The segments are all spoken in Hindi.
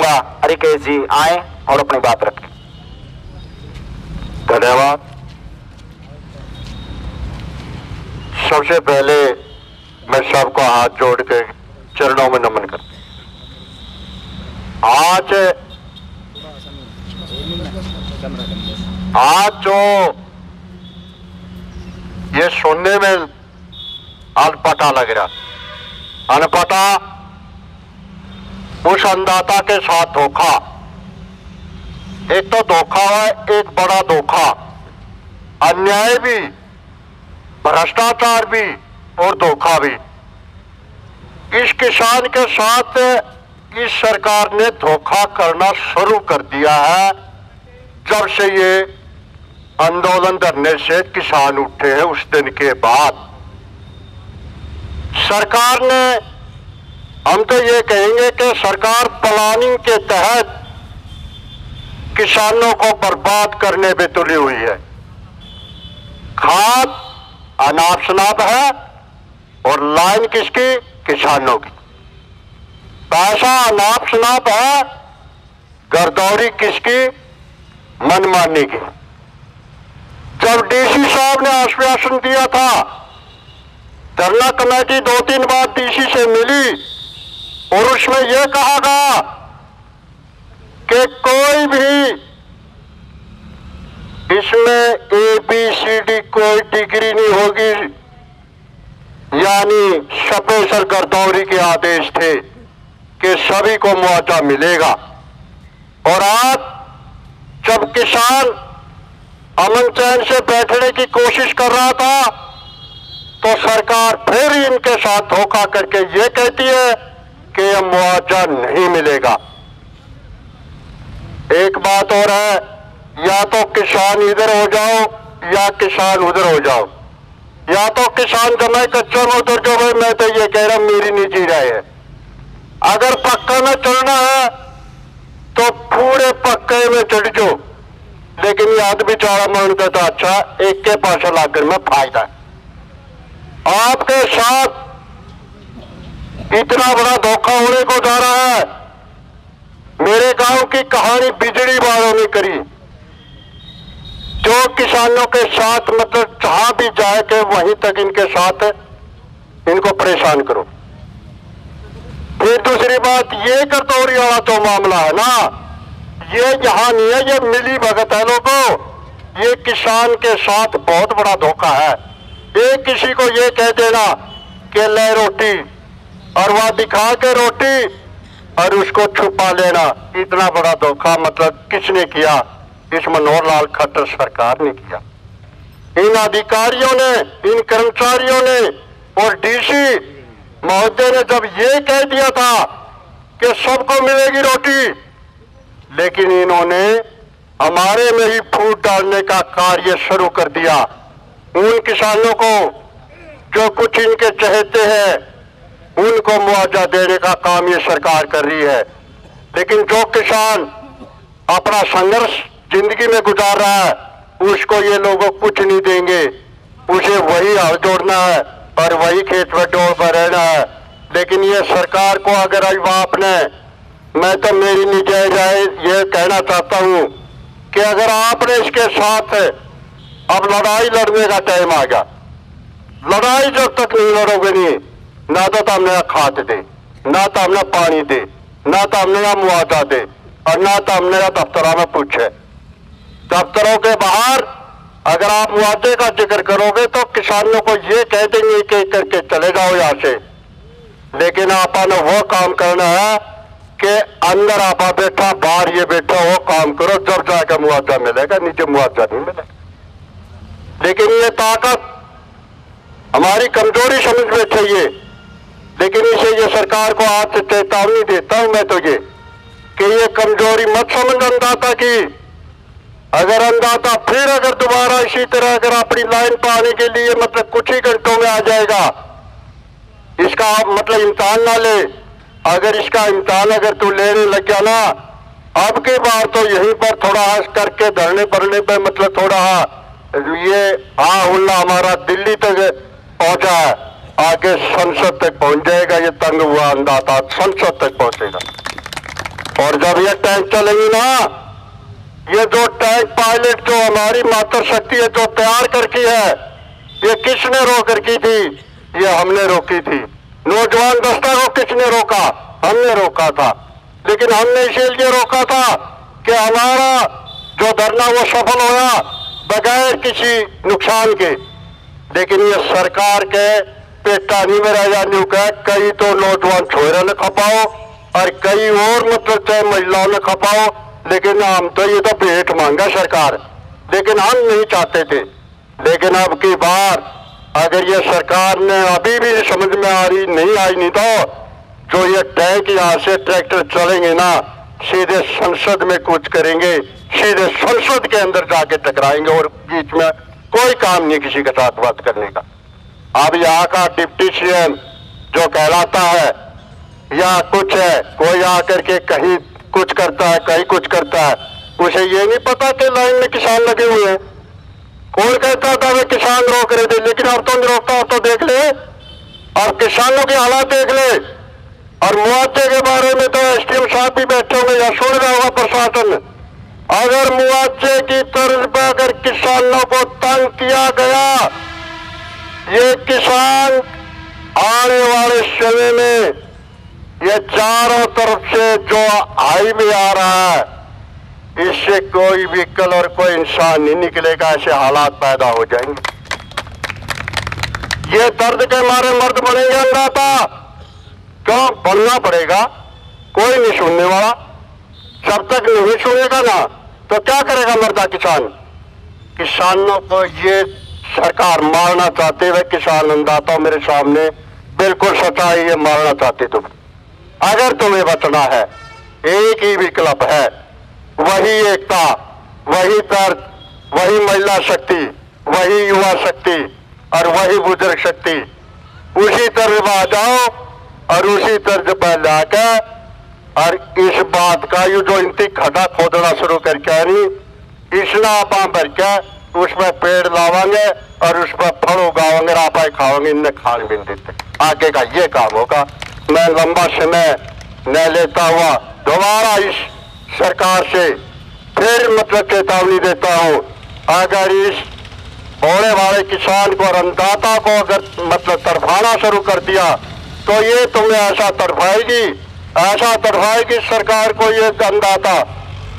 कृपया हरिकेश जी आए और अपनी बात रखें। धन्यवाद। सबसे पहले मैं सबको हाथ जोड़ के चरणों में नमन करता हूं। आज जो ये सुनने में अनपटा लग रहा, अनपटा उस अन्नदाता के साथ धोखा, एक तो धोखा है, एक बड़ा धोखा, अन्याय भी, भ्रष्टाचार भी और धोखा भी। इस किसान के साथ इस सरकार ने धोखा करना शुरू कर दिया है। जब से ये आंदोलन धरने से किसान उठे हैं उस दिन के बाद सरकार ने, हम तो ये कहेंगे कि सरकार प्लानिंग के तहत किसानों को बर्बाद करने में तुली हुई है। खाद अनाप शनाप है और लाइन किसकी? किसानों की। पैसा अनाप शनाप है, गर्दौरी किसकी? मनमानी की। जब डीसी साहब ने आश्वासन दिया था, धरना कमेटी 2-3 बार डीसी से मिली और उसमें यह कहा गया कि कोई भी इसमें ABCD कोई डिग्री नहीं होगी, यानी स्पेशल गर्दौरी के आदेश थे कि सभी को मुआवजा मिलेगा। और आज जब किसान अमन चैन से बैठने की कोशिश कर रहा था तो सरकार फिर इनके साथ धोखा करके ये कहती है कि यह मुआवजा नहीं मिलेगा। एक बात और है, या तो किसान इधर हो जाओ या किसान उधर हो जाओ, या तो किसान जमा कच्चा में उतर जाओ। भाई मैं तो ये कह रहा, मेरी निजी राय है, अगर पक्का में चलना है तो पूरे पक्के में चढ़ जाओ, लेकिन याद बेचारा मानता था अच्छा एक के पास लाकर में फायदा है। आपके साथ इतना बड़ा धोखा होने को जा रहा है। मेरे गांव की कहानी बिजली वालों ने करी, जो किसानों के साथ मतलब जहां भी जाए के वहीं तक इनके साथ इनको परेशान करो। फिर दूसरी बात, ये करतौरी वाला तो मामला है ना, ये यहाँ नहीं है, ये मिली भगत है लोगों। ये किसान के साथ बहुत बड़ा धोखा है। एक किसी को ये कह देना कि ले रोटी, और वह दिखा के रोटी और उसको छुपा लेना, इतना बड़ा धोखा मतलब किसने किया? इस मनोहर लाल खट्टर सरकार ने किया। इन अधिकारियों ने, इन कर्मचारियों ने और डीसी महोदय ने जब ये कह दिया था कि सबको मिलेगी रोटी, लेकिन इन्होंने हमारे में ही फूट डालने का कार्य शुरू कर दिया। उन किसानों को जो कुछ इनके चहेते हैं उनको मुआवजा देने का काम ये सरकार कर रही है, लेकिन जो किसान अपना संघर्ष जिंदगी में गुजार रहा है उसको ये लोग कुछ नहीं देंगे। उसे वही हल जोड़ना है और वही खेत में डोल पर रहना है। लेकिन ये सरकार को अगर अभिभावक ने, मैं तो मेरी निजी राय ये कहना चाहता हूं कि अगर आपने इसके साथ अब लड़ाई लड़ने का टाइम आ गया, लड़ाई जब तक नहीं लड़ोगे नहीं, ना तो हमने खाद दे, ना तो हमने पानी दे, ना तो हमने मुआवजा दे, और ना तो हमने दफ्तरों में पूछे। दफ्तरों के बाहर अगर आप मुआवजे का जिक्र करोगे तो किसानों को ये कह देंगे कि करके चले जाओ यहाँ से, लेकिन आपने वो काम करना है कि अंदर आपा बैठा बाहर ये बैठा, वो काम करो, जब जाकर मुआवजा मिलेगा, नीचे मुआवजा नहीं मिलेगा। लेकिन ये ताकत हमारी कमजोरी समझ बैठे ये, लेकिन इसे ये सरकार को आज से चेतावनी देता हूं मैं तो ये कि ये कमजोरी मत समझ अन्नदाता की। अगर अन्नदाता फिर अगर दोबारा इसी तरह अगर अपनी लाइन पाने के लिए मतलब कुछ ही घंटों में आ जाएगा, इसका आप मतलब इम्तिहान ना ले। अगर इसका इम्तिहान अगर तू लेने लग गया ना, अब की बार तो यहीं पर थोड़ा हंस करके धरने पड़ने पे मतलब थोड़ा ये हुल्ला हमारा दिल्ली तक पहुंचा है, आगे संसद तक पहुंच जाएगा। ये तंग हुआ अन्नदाता संसद तक पहुंचेगा। और जब ये टैंक चलेंगी ना, ये जो टैंक पायलट जो हमारी मातृ शक्ति है जो तैयार करकी है, ये किसने रोक रखी थी? ये हमने रोकी थी। नौजवान दस्ता को किसने रोका? हमने रोका था। लेकिन हमने इसीलिए रोका था कि हमारा जो धरना वो सफल होया बगैर किसी नुकसान के। लेकिन ये सरकार के पेटानी में रह जाने का, कई तो नौजवान छोरे ने खपाओ और कई और मतलब चाहे महिलाओं ने खपाओ, लेकिन हम तो ये तो भेंट मांगा सरकार, लेकिन हम नहीं चाहते थे। लेकिन अब की बार अगर ये सरकार ने अभी भी समझ में आ रही नहीं आई, नहीं तो जो ये टैंक यहाँ से ट्रैक्टर चलेंगे ना, सीधे संसद में कूच करेंगे, सीधे संसद के अंदर जाके टकराएंगे और बीच में कोई काम नहीं किसी के साथ बात करने का। अब यहाँ का डिप्टी सीएम जो कहलाता है या कुछ है, कोई आकर के कहीं कुछ करता है कहीं कुछ करता है, उसे ये नहीं पता कि लाइन में किसान लगे हुए हैं। कौन कहता था वे किसान रोक रहे थे, लेकिन अब तो नहीं रोकता, अब तो देख ले और किसानों के हालात देख ले। और मुआवजे के बारे में तो एसडीएम साहब भी बैठे होंगे या सुन रहा होगा प्रशासन। अगर मुआवजे की तर्ज पर अगर किसानों को तंग किया गया, ये किसान आने वाले समय में ये चारों तरफ से जो हाईवे आ रहा है, इससे कोई व्हीकल और कोई इंसान नहीं निकलेगा, ऐसे हालात पैदा हो जाएंगे। ये दर्द के मारे मर्द बनेंगे अन्नदाता, क्यों बनना पड़ेगा? कोई नहीं सुनने वाला। जब तक नहीं सुनेगा ना तो क्या करेगा मर्दा किसान? किसानों को ये सरकार मारना चाहते हुए, किसान अन्नदाता मेरे सामने बिल्कुल सच्चाई है, मारना चाहते तुम। अगर तुम्हें बचना है, एक ही विकल्प है, वही एकता, वही दर्द, वही महिला शक्ति, वही युवा शक्ति और वही बुजुर्ग शक्ति। उसी तरफ आ जाओ और उसी तर्ज पर लाकर और इस बात का ये जो इनकी खड्डा खोदना शुरू करके आ रही, इसना आप भर के उसमें पेड़ लावांगे और उस पर फल उगाओगे, आप खाओगे, इनमें खान भी देते। आगे का ये काम होगा। मैं लंबा समय न लेता हुआ दोबारा इस सरकार से फिर मतलब चेतावनी देता हूं, अगर इस होने वाले किसान को और अन्नदाता को अगर मतलब तरफाना शुरू कर दिया तो ये तुम्हें ऐसा तड़फाएगी सरकार को। ये अन्नदाता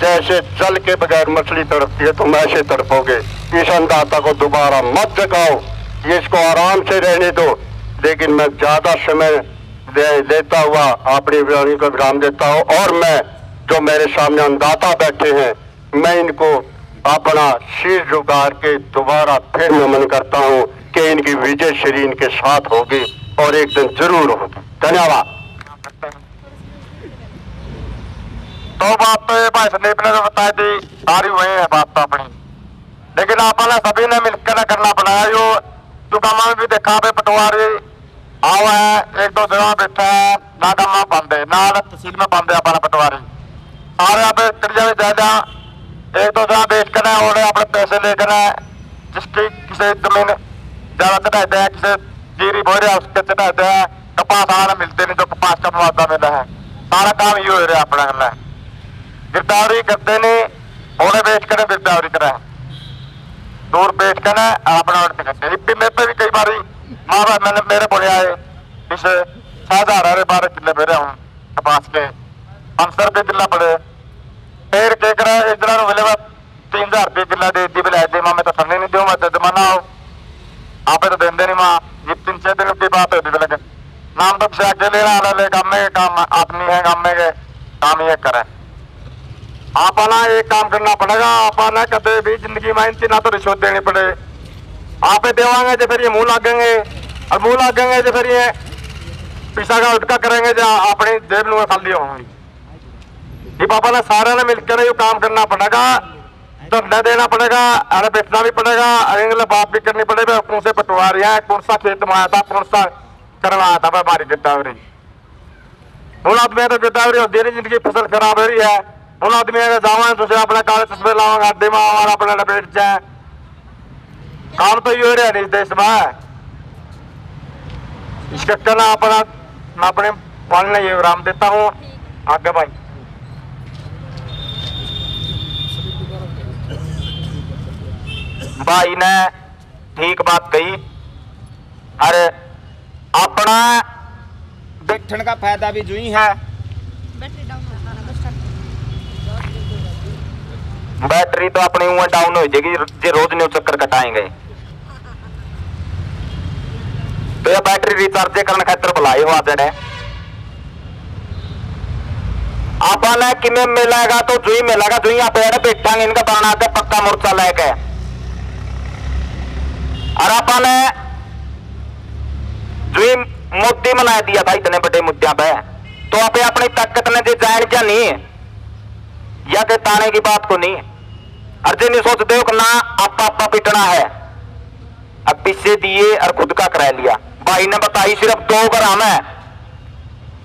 जैसे जल के बगैर मछली तड़पती है, तुम ऐसे तड़पोगे। इस अन्नदाता को दोबारा मत जगाओ, ये इसको आराम से रहने दो। लेकिन मैं ज्यादा समय लेता हुआ अपनी वाणी को विराम देता हूँ और मैं जो मेरे सामने अन्नदाता बैठे हैं, मैं इनको अपना शीर झुका के दोबारा फिर नमन करता हूँ कि इनकी विजय श्री इनके साथ होगी और एक दिन जरूर होगी। धन्यवाद। तो बात तो ये भाई संदीप ने तो बताई थी, सारी वही है बात तो अपनी, लेकिन आपने सभी ने मिलकर करना पड़ा है। जो काम में भी देखा पे पटवारी आवा है, एक दो जगह बैठा है, ना काम बंद है, ना तहसील में बंद है अपना पटवारी। सारे आप ज्यादा एक दो जगह बेच कर और अपने पैसे लेकर जिसकी किसी जमीन ज्यादा चढ़ाते हैं, किसी जीरी बोरे उसके चढ़ाते हैं, कपास आना मिलते नहीं तो कपास का मुआवजा मिला है। सारा काम ये हो रहा है अपना करना है। गिरदावरी करते नहीं, घोड़े बेच कर गिरदावरी करें, दूर बेच कर अपना मेरे पे भी कई बार मैंने मेरे बोले आए इस 6000 12 किले मेरे हूँ कपास के 500 रुपये किला पड़े, फिर के कर एक दिन मिले 3000 रुपये किला दे दी बिला दे, मैं तो सुनने नहीं दूँ, मैं तो जमाना हो आप तो देंदे नहीं माँ। ये 3-6 दिन की बात होती है, लेकिन नाम तो से आगे लेना वाले काम में काम आदमी है, काम में के काम ये करें। आपना एक काम करना पड़ेगा, आपने कभी भी जिंदगी में इनकी ना तो रिश्वत देनी पड़े। आप देवांगे जो फिर ये मुंह लागेंगे और मुंह लागेंगे जो फिर ये पिछा का उठका करेंगे जो अपनी जेब में खाली होंगी। ये पापा ने सारे ने मिलकर ये काम करना पड़ेगा, धरना देना पड़ेगा, अरे बेचना भी पड़ेगा, अरे बात भी करनी पड़ेगी। कौन से पटवारी है, कौन सा खेत में आया था, कौन सा करवाया था हमारी गिरदावरी। उन आदमी तो गिरदावरी होती है, जिनकी फसल खराब हो रही है, उन आदमी जावा तुझे अपने काले तस्वीर लावांगे अड्डे में और अपने लपेट जाए। काम तो ये हो रहा है इस देश में। इसके करना अपना मैं अपने पालने ये विराम देता हूँ। आगे भाई भाई ने ठीक बात कही। अरे अपना बैठने का फायदा भी जो ही है, बैटरी तो अपनी उम्र डाउन हो जाएगी जो रोज न्यू चक्कर कटाएंगे। तो यह बैटरी रिचार्ज करने खातर बुलाए हुआ है। आपने किमें मिलेगा तो जो ही मिलेगा, जो ही आप बैठा इनका बनाते पक्का मोर्चा लेके। और आपने जो ही मुद्दे बना दिया था इतने बड़े मुद्दे पे, तो आप अपनी ताकत ने जो जान क्या नहीं या के ताने की बात को नहीं, अर्जे नहीं सोचते हो कि ना आपा पिटना है, अब पीछे दिए और खुद का करा लिया। भाई ने बताई सिर्फ 2 ग्राम है,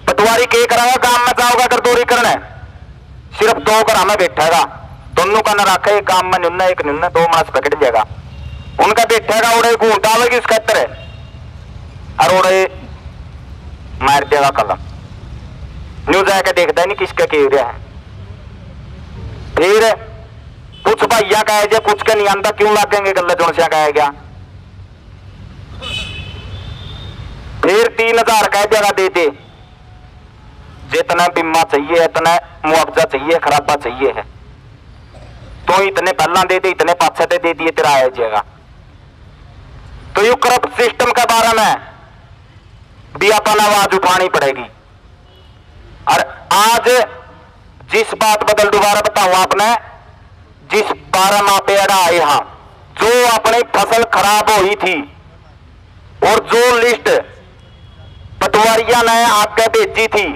पटवारी के कराएगा काम में जाओगा गर्दोरी करने, सिर्फ 2 ग्राम में बैठेगा, दोनों का न रखे, एक काम में न्यूना एक न्यूना 2 मास पकड़ जाएगा। उनका बैठेगा उड़े घूमता आवेगी इस खतर है और उड़े मार देगा कलम। न्यूज आके देखता है नहीं किसका क्यों रहा है। फिर कुछ भैया कहे जे कुछ के नहीं आंदा क्यों लगेंगे गले जोन से कहा गया। फिर 3000 कह देगा दे दे, जितना बीमा चाहिए इतना मुआवजा चाहिए, खराबा चाहिए है तो इतने पहला दे दे, इतने पाछे दे दिए तेरा आ जाएगा। तो यू करप्ट सिस्टम के बारे में भी अपन आवाज उठानी पड़ेगी। और आज जिस बात बदल दोबारा बताऊं आपने, जिस 12 माह पेड़ा आए यहां जो अपनी फसल खराब हुई थी और जो लिस्ट पटवारिया ने आगे भेजी थी,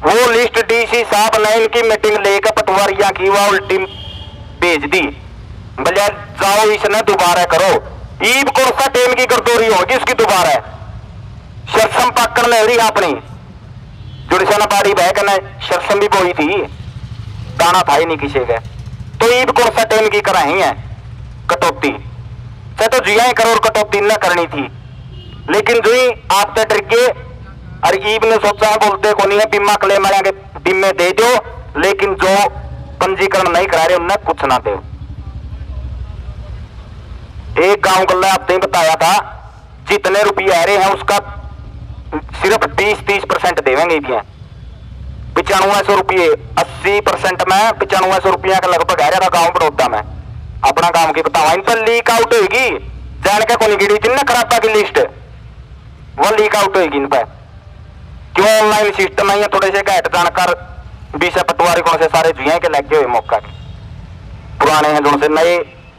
वो लिस्ट डीसी साहब ने इनकी मीटिंग लेकर पटवारिया की वह उल्टी भेज दी। बोले जाओ इसने दोबारा करो, ईब को सा टेम की गर्दोरी होगी इसकी दोबारा। शरसम पकड़ ले रही अपनी जुड़सा बाड़ी बह के शरसम भी बोई थी, दाना था ही नहीं किसी का, तो ईब को सा टेम की कराई है कटौती से, तो जिया 1 करोड़ कटौती न करनी थी। लेकिन जो ही आप तो डर गए और ईब ने सोचा बोलते को नहीं है बीमा क्लेम आएंगे बीमे दे दो, लेकिन जो पंजीकरण नहीं करा रहे उन्हें कुछ ना दो। एक गांव गल्ला आपने बताया था जितने रुपये आ रहे हैं उसका सिर्फ 20-30% देवेंगे भी 9500 रुपये, 80% में 9500 रुपया का लगभग आ रहा था गांव बड़ौदा में। अपना गांव की बतावा इन पर लीक आउट होगी, जान के कोई गिरी थी ना खराबा की लिस्ट, वो लीक आउट होगी इन पर। क्यों ऑनलाइन सिस्टम है, थोड़े से घट जानकर 20 पटवारी कौन से सारे जुए के लगे हुए मौका के पुराने हैं, जो से नए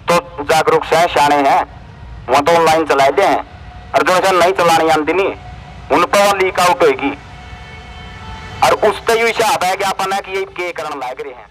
तो जागरूक से शाने हैं, वहां तो ऑनलाइन चलाए दे हैं, और जो से नहीं चलानी आती नहीं उन पर लीक आउट होगी। और उसका ही हिसाब है कि अपन ये करने लग रहे हैं।